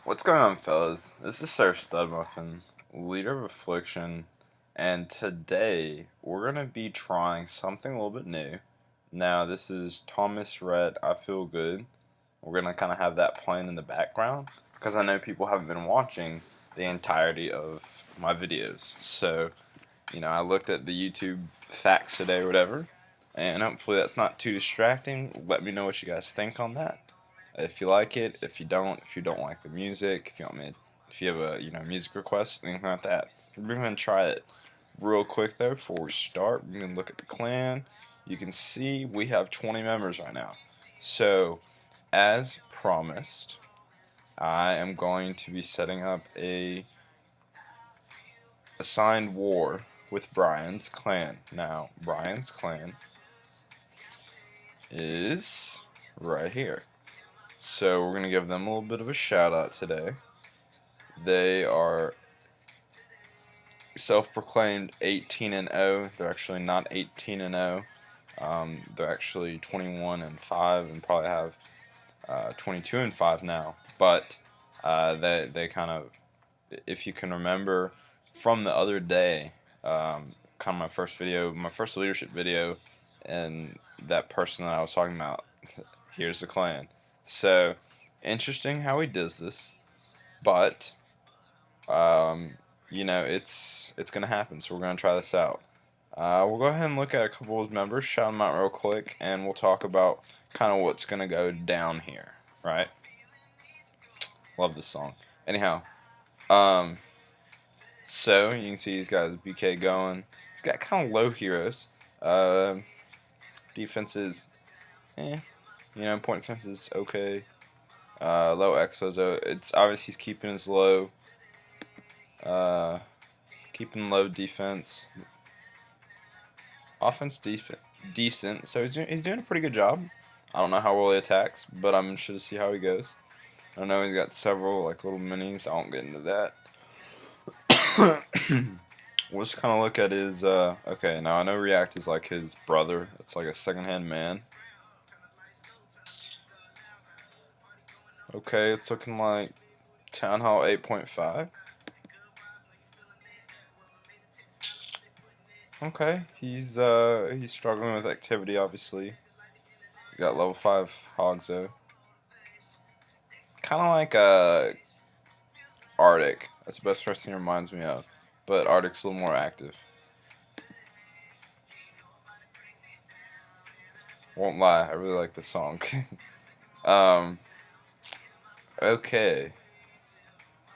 What's going on, fellas? This is Sir Studmuffin, leader of Affliction, and today we're going to be trying something a little bit new. Now, this is Thomas Rhett, I Feel Good. We're going to kind of have that playing in the background because I know people haven't been watching the entirety of my videos. So, I looked at the YouTube facts today or whatever, and hopefully that's not too distracting. Let me know what you guys think on that. If you like it, if you don't like the music, if you have a music request, anything like that, we're gonna try it real quick though. Before we start, we're gonna look at the clan. You can see we have 20 members right now. So, as promised, I am going to be setting up a assigned war with Brian's clan. Now, Brian's clan is right here. So we're going to give them a little bit of a shout out today. They are self-proclaimed 18 and 0. They're actually not 18 and 0. They're actually 21 and 5 and probably have 22 and 5 now. But they kind of, if you can remember from the other day, kind of my first leadership video, and that person that I was talking about, here's the clan. So, interesting how he does this, but, it's gonna happen, so we're gonna try this out. We'll go ahead and look at a couple of members, shout them out real quick, and we'll talk about kind of what's gonna go down here, right? Love this song. Anyhow, so, you can see he's got his BK going. He's got kind of low heroes. Defenses, point defense is okay. Low Exos, it's obvious he's keeping his low. Keeping low defense. Offense decent, so he's doing a pretty good job. I don't know how well he attacks, but I'm interested to see how he goes. I know he's got several like little minis. I won't get into that. We'll just kind of look at his. Okay, now I know React is like his brother. It's like a second-hand man. Okay, it's looking like Town Hall 8.5. Okay, he's struggling with activity, obviously. He got level 5 hogs though. Kind of like Arctic. That's the best person he reminds me of. But Arctic's a little more active. Won't lie, I really like this song. Okay.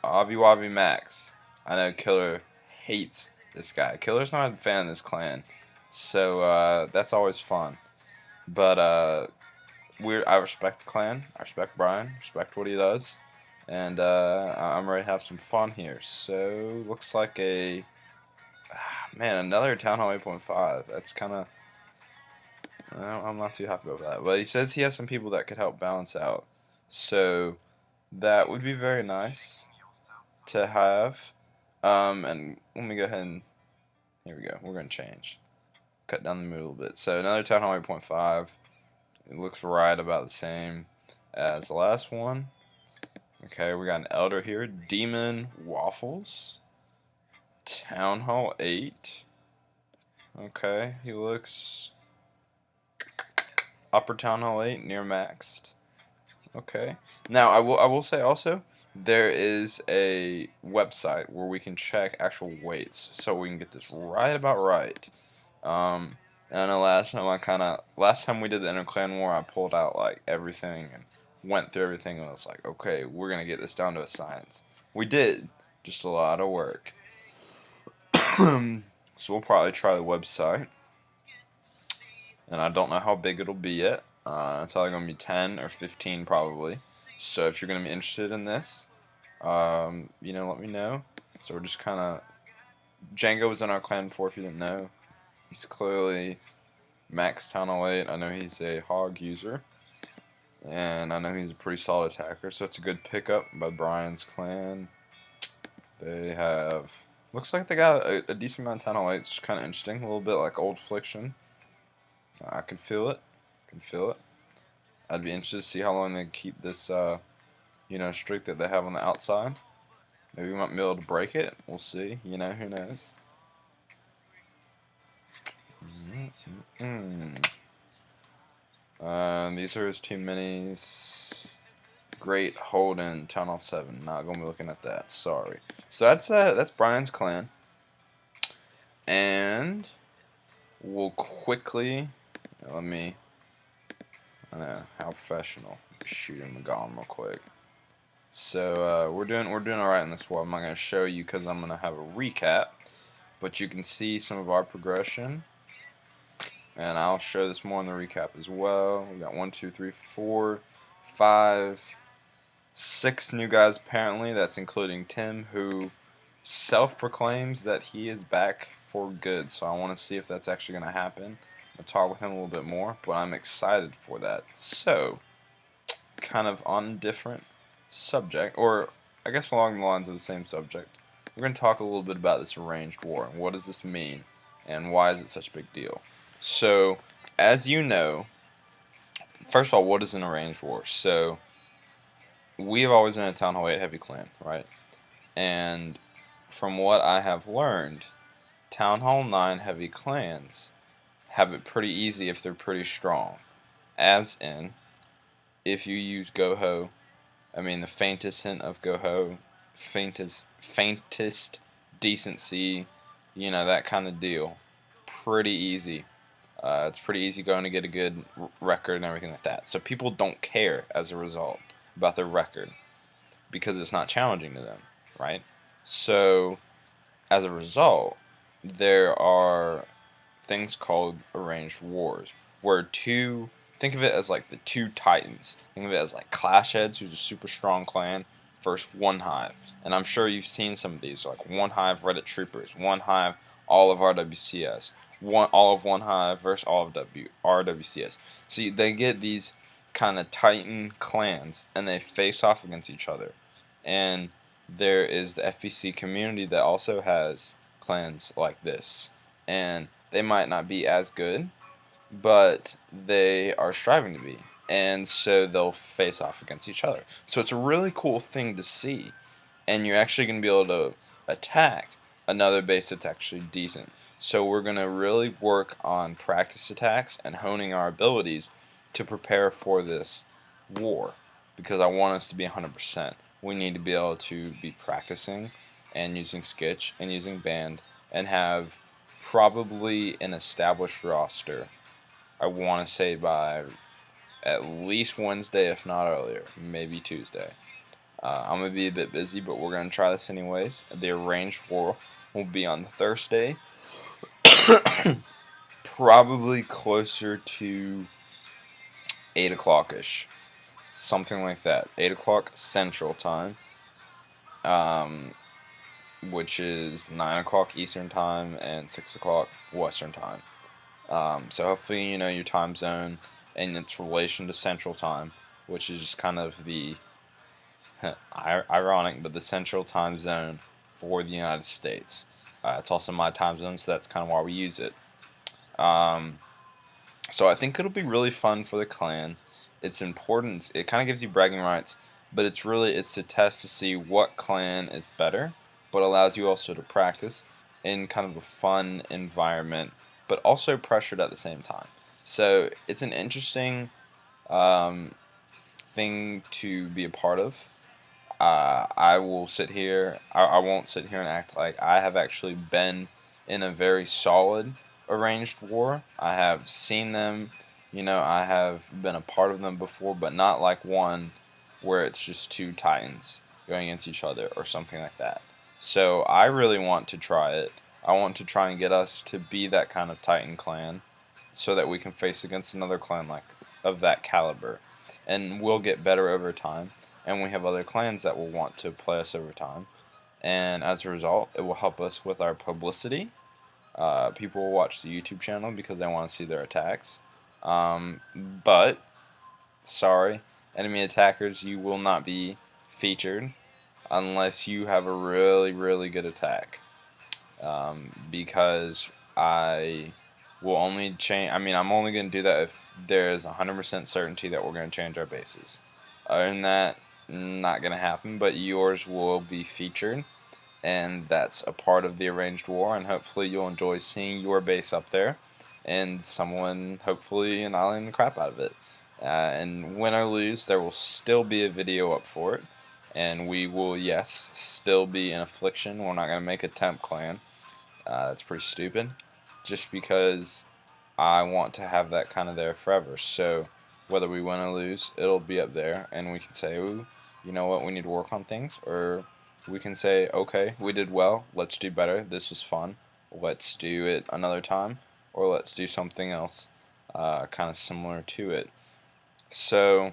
Avi Wabi Max. I know Killer hates this guy. Killer's not a fan of this clan. So that's always fun. But I respect the clan. I respect Brian. Respect what he does. And I'm ready to have some fun here. So looks like another Town Hall 8.5. That's kind of, I'm not too happy about that. But he says he has some people that could help balance out. So that would be very nice to have. And let me go ahead and, here we go. We're going to change. Cut down the mood a little bit. So another Town Hall 8.5. It looks right about the same as the last one. Okay, we got an Elder here. Demon Waffles. Town Hall 8. Okay, he looks upper Town Hall 8, near maxed. Okay. Now I will say also there is a website where we can check actual weights, so we can get this right about right. And I know last time we did the interclan war, I pulled out like everything and went through everything, and I was like, okay, we're gonna get this down to a science. We did, just a lot of work. So we'll probably try the website, and I don't know how big it'll be yet. It's probably gonna be 10 or 15 probably. So if you're gonna be interested in this, let me know. So we're just kind of, Django was in our clan before. If you didn't know, he's clearly max Town Hall 8. I know he's a hog user, and I know he's a pretty solid attacker. So it's a good pickup by Brian's clan. They have, looks like they got a decent amount of Town Hall 8. It's just kind of interesting, a little bit like old Affliction. I can feel it. I'd be interested to see how long they keep this streak that they have on the outside. Maybe we might be able to break it. We'll see. Who knows? These are his two minis. Great Holden, Town Hall 7. Not gonna be looking at that. Sorry. So that's Brian's clan, and we'll quickly. Let me. I know how professional. Shoot him gone real quick. So we're doing all right in this war. I'm not gonna show you because I'm gonna have a recap, but you can see some of our progression, and I'll show this more in the recap as well. We got 1, 2, 3, 4, 5, 6 new guys apparently. That's including Tim, who self-proclaims that he is back for good. So I want to see if that's actually going to happen. I'll talk with him a little bit more, but I'm excited for that. So, kind of on a different subject, or I guess along the lines of the same subject, we're going to talk a little bit about this arranged war. What does this mean, and why is it such a big deal? So, as you know, first of all, what is an arranged war? So, we have always been a Town Hall 8 heavy clan, right? And from what I have learned, Town Hall 9 heavy clans have it pretty easy if they're pretty strong. As in, if you use Goho, the faintest hint of Goho, faintest decency, that kind of deal. Pretty easy. It's pretty easy going to get a good record and everything like that. So people don't care as a result about their record because it's not challenging to them, right? So as a result, there are things called arranged wars where think of it as like the two titans. Think of it as like Clash Heads, who's a super strong clan, versus One Hive. And I'm sure you've seen some of these, like One Hive Reddit Troopers, One Hive all of RWCS, all of One Hive versus all of RWCS. So they get these kind of titan clans, and they face off against each other. And there is the FPC community that also has clans like this, and they might not be as good, but they are striving to be, and so they'll face off against each other. So it's a really cool thing to see, and you're actually going to be able to attack another base that's actually decent. So we're going to really work on practice attacks and honing our abilities to prepare for this war, because I want us to be 100%. We need to be able to be practicing and using Skitch and using Band and have probably an established roster. I want to say by at least Wednesday, if not earlier, maybe Tuesday. I'm going to be a bit busy, but we're going to try this anyways. The arranged war will be on Thursday, probably closer to 8 o'clock-ish. Something like that. 8 o'clock Central Time, which is 9 o'clock Eastern Time and 6 o'clock Western Time. So hopefully you know your time zone and its relation to Central Time, which is just kind of the ironic, but the Central Time zone for the United States. It's also my time zone, so that's kind of why we use it. So I think it'll be really fun for the clan. It's important. It kind of gives you bragging rights, but it's to test to see what clan is better, but allows you also to practice in kind of a fun environment, but also pressured at the same time. So it's an interesting thing to be a part of. I will sit here. I won't sit here and act like I have actually been in a very solid arranged war. I have seen them. I have been a part of them before, but not like one where it's just two titans going against each other or something like that. So I really want to try it. I want to try and get us to be that kind of titan clan so that we can face against another clan like of that caliber. And we'll get better over time. And we have other clans that will want to play us over time. And as a result, it will help us with our publicity. People will watch the YouTube channel because they want to see their attacks. But, sorry, enemy attackers, you will not be featured unless you have a really, really good attack. Because I will only change, I'm only going to do that if there is 100% certainty that we're going to change our bases. Other than that, not gonna happen, but yours will be featured, and that's a part of the arranged war, and hopefully you'll enjoy seeing your base up there, and someone hopefully annihilating the crap out of it. And win or lose, there will still be a video up for it, and we will, yes, still be in Affliction. We're not going to make a temp clan. That's pretty stupid, just because I want to have that kind of there forever. So whether we win or lose, it'll be up there, and we can say, ooh, you know what, we need to work on things, or we can say, okay, we did well, let's do better, this was fun, let's do it another time, or let's do something else kind of similar to it. So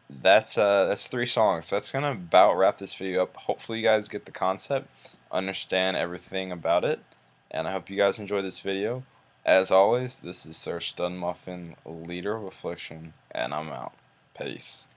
that's 3 songs. That's gonna about wrap this video up. Hopefully you guys get the concept, understand everything about it, and I hope you guys enjoy this video. As always, this is Sir Studmuffin, leader of Affliction, and I'm out. Peace.